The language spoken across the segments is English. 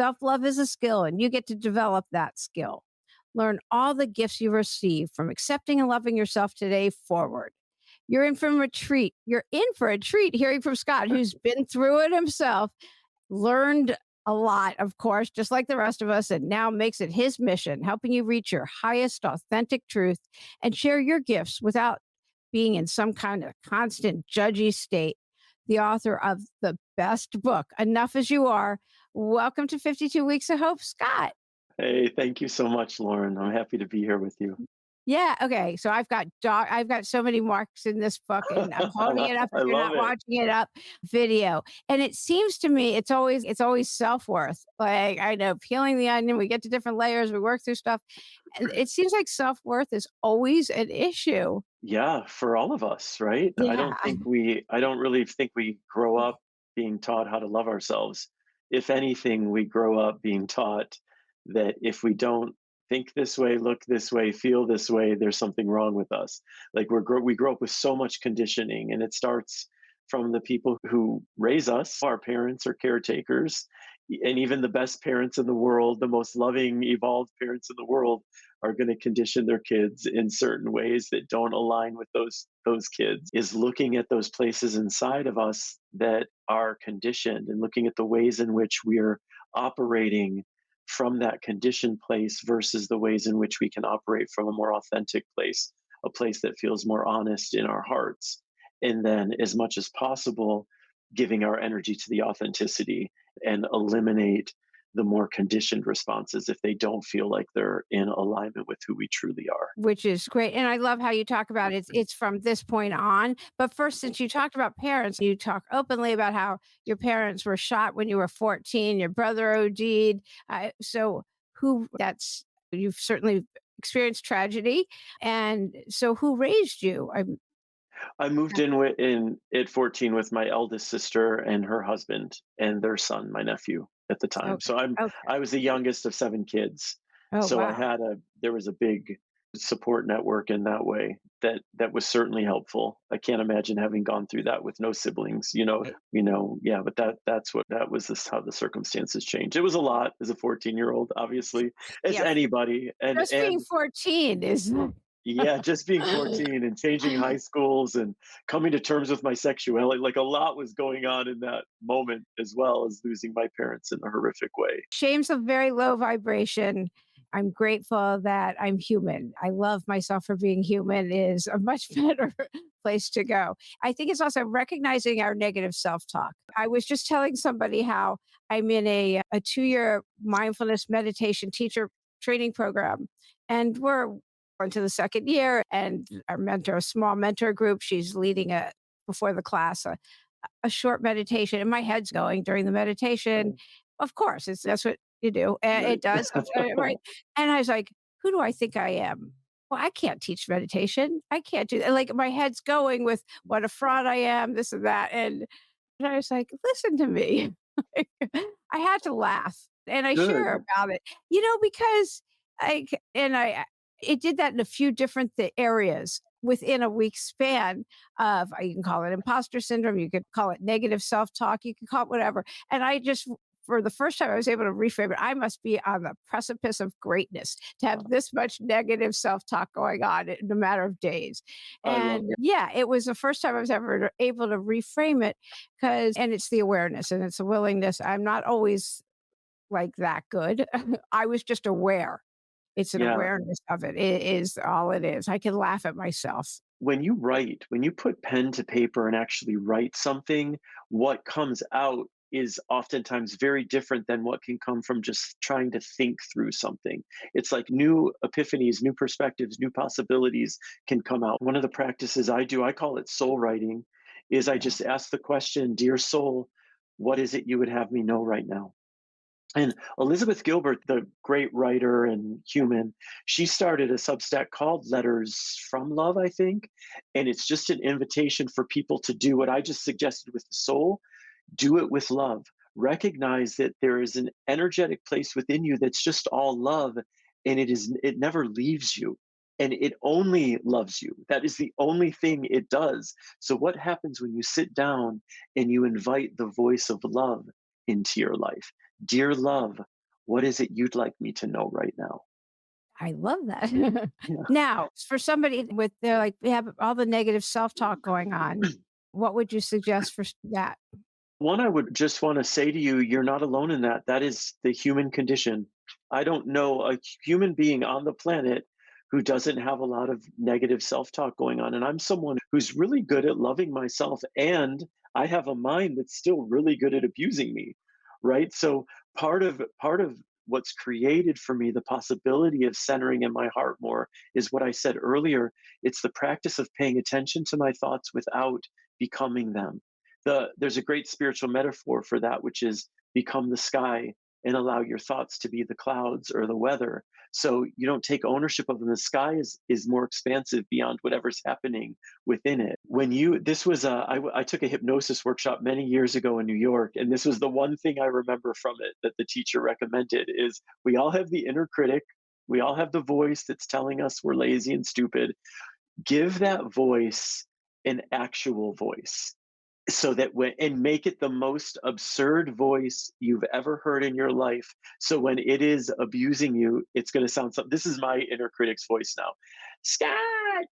Self-love is a skill, and you get to develop that skill. Learn all the gifts you receive from accepting and loving yourself today forward. You're in for a treat hearing from Scott, who's been through it himself, learned a lot, of course, just like the rest of us, and now makes it his mission, helping you reach your highest authentic truth and share your gifts without being in some kind of constant judgy state. The author of the best book, Enough as You Are. Welcome to 52 Weeks of Hope, Scott. Hey, thank you so much, Lauren. I'm happy to be here with you. Yeah. Okay. So I've got so many marks in this book, and I'm holding it up if I you're love not it. watching it up video. And it seems to me it's always self-worth. Like, I know, peeling the onion, we get to different layers, we work through stuff. And it seems like self-worth is always an issue. Yeah, for all of us, right? Yeah. I don't really think we grow up being taught how to love ourselves. If anything, we grow up being taught that if we don't think this way, look this way, feel this way, there's something wrong with us. Like we grow up with so much conditioning, and it starts from the people who raise us, our parents or caretakers, and even the best parents in the world, the most loving, evolved parents in the world are going to condition their kids in certain ways that don't align with those kids. Is looking at those places inside of us that are conditioned and looking at the ways in which we're operating from that conditioned place versus the ways in which we can operate from a more authentic place, a place that feels more honest in our hearts. And then, as much as possible, giving our energy to the authenticity and eliminate the more conditioned responses if they don't feel like they're in alignment with who we truly are. Which is great. And I love how you talk about it's from this point on. But first, since you talked about parents, you talk openly about how your parents were shot when you were 14, your brother OD'd. So who that's you've certainly experienced tragedy. And so who raised you? I moved in at 14 with my eldest sister and her husband and their son, my nephew at the time. Okay. Okay. I was the youngest of 7 kids. Oh, So wow. there was a big support network in that way that was certainly helpful. I can't imagine having gone through that with no siblings, yeah, but that was how the circumstances changed. It was a lot as a 14-year-old, obviously, as Yeah. anybody. Just being 14 is Yeah, just being 14 and changing high schools and coming to terms with my sexuality, like a lot was going on in that moment as well as losing my parents in a horrific way. shame's a very low vibration. I'm grateful that I'm human. I love myself for being human is a much better place to go. I think it's also recognizing our negative self-talk. I was just telling somebody how I'm in a 2-year mindfulness meditation teacher training program, and we're into the second year, and our mentor, a small mentor group, she's leading a before the class a short meditation, and my head's going during the meditation. Right. Of course, that's what you do. And Right. it does, right? And I was like, "Who do I think I am? Well, I can't teach meditation. I can't do that." Like, my head's going with what a fraud I am, this and that. And I was like, "Listen to me." Like, I had to laugh, and I share Good. about it, because I it did that in a few different areas within a week's span of you can call it imposter syndrome, you could call it negative self-talk, you can call it whatever. And I just for the first time I was able to reframe it. I must be on the precipice of greatness to have this much negative self-talk going on in a matter of days. I love And yeah, it was the first time I was ever able to reframe it because and it's the awareness and it's a willingness. I'm not always like that good. I was just aware. It's an Yeah. awareness of it. It is all it is. I can laugh at myself. When you put pen to paper and actually write something, what comes out is oftentimes very different than what can come from just trying to think through something. It's like new epiphanies, new perspectives, new possibilities can come out. One of the practices I do, I call it soul writing, is I Yeah. just ask the question, "Dear soul, what is it you would have me know right now?" And Elizabeth Gilbert, the great writer and human, she started a Substack called Letters from Love, I think. And it's just an invitation for people to do what I just suggested with the soul, do it with love. Recognize that there is an energetic place within you that's just all love, and it never leaves you. And it only loves you. That is the only thing it does. So, what happens when you sit down and you invite the voice of love into your life? Dear love, what is it you'd like me to know right now? I love that. Yeah. Now, for somebody with they're like they have all the negative self-talk going on, what would you suggest for that? One, I would just want to say to you, you're not alone in that. That is the human condition. I don't know a human being on the planet who doesn't have a lot of negative self talk going on. And I'm someone who's really good at loving myself. And I have a mind that's still really good at abusing me. Right. So part of what's created for me the possibility of centering in my heart more is what I said earlier. It's the practice of paying attention to my thoughts without becoming them. There's a great spiritual metaphor for that, which is become the sky and allow your thoughts to be the clouds or the weather. So you don't take ownership of them. The sky is more expansive beyond whatever's happening within it. When you this was I took a hypnosis workshop many years ago in New York, and this was the one thing I remember from it that the teacher recommended is we all have the inner critic. We all have the voice that's telling us we're lazy and stupid. Give that voice an actual voice so that when and make it the most absurd voice you've ever heard in your life. So when it is abusing you, it's going to sound something. This is my inner critic's voice now. Scott,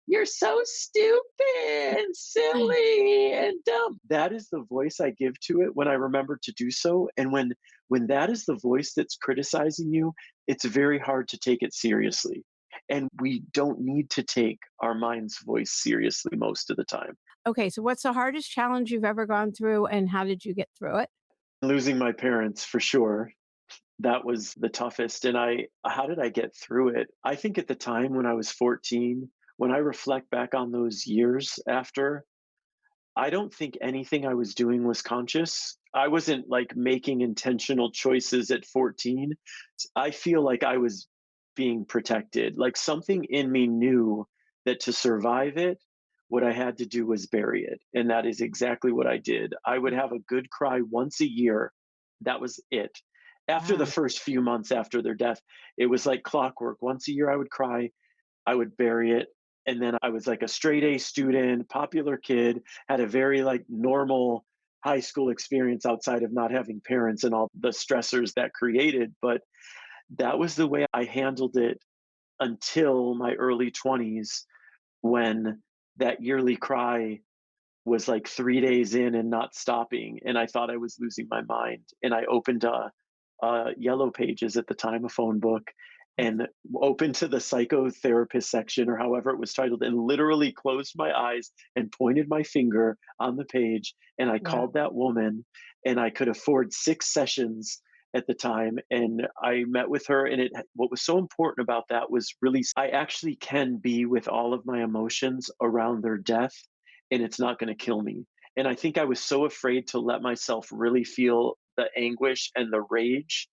you're so stupid and silly and dumb. That is the voice I give to it when I remember to do so. And when that is the voice that's criticizing you, it's very hard to take it seriously. And we don't need to take our mind's voice seriously most of the time. Okay, so what's the hardest challenge you've ever gone through and how did you get through it? Losing my parents for sure. That was the toughest, and I how did I get through it? I think at the time when I was 14, when I reflect back on those years after, I don't think anything I was doing was conscious. I wasn't, like, making intentional choices at 14. I feel like I was being protected, like, something in me knew that to survive it, what I had to do was bury it, and that is exactly what I did. I would have a good cry once a year. That was it. After the Wow. first few months after their death, it was like clockwork. Once a year, I would cry, I would bury it. And then I was like a straight A student, popular kid, had a very like normal high school experience outside of not having parents and all the stressors that created. But that was the way I handled it until my early 20s when that yearly cry was like 3 days in and not stopping, and I thought I was losing my mind, and I opened, Yellow Pages at the time, a phone book, and opened to the psychotherapist section or however it was titled, and literally closed my eyes and pointed my finger on the page, and I Wow. called that woman, and I could afford 6 sessions at the time, and I met with her, and it what was so important about that was really I actually can be with all of my emotions around their death and it's not going to kill me. And I think I was so afraid to let myself really feel the anguish and the rage.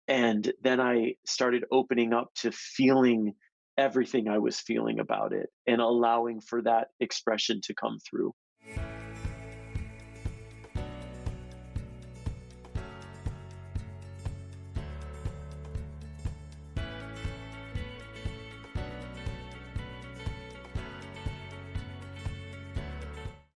And then I started opening up to feeling everything I was feeling about it and allowing for that expression to come through.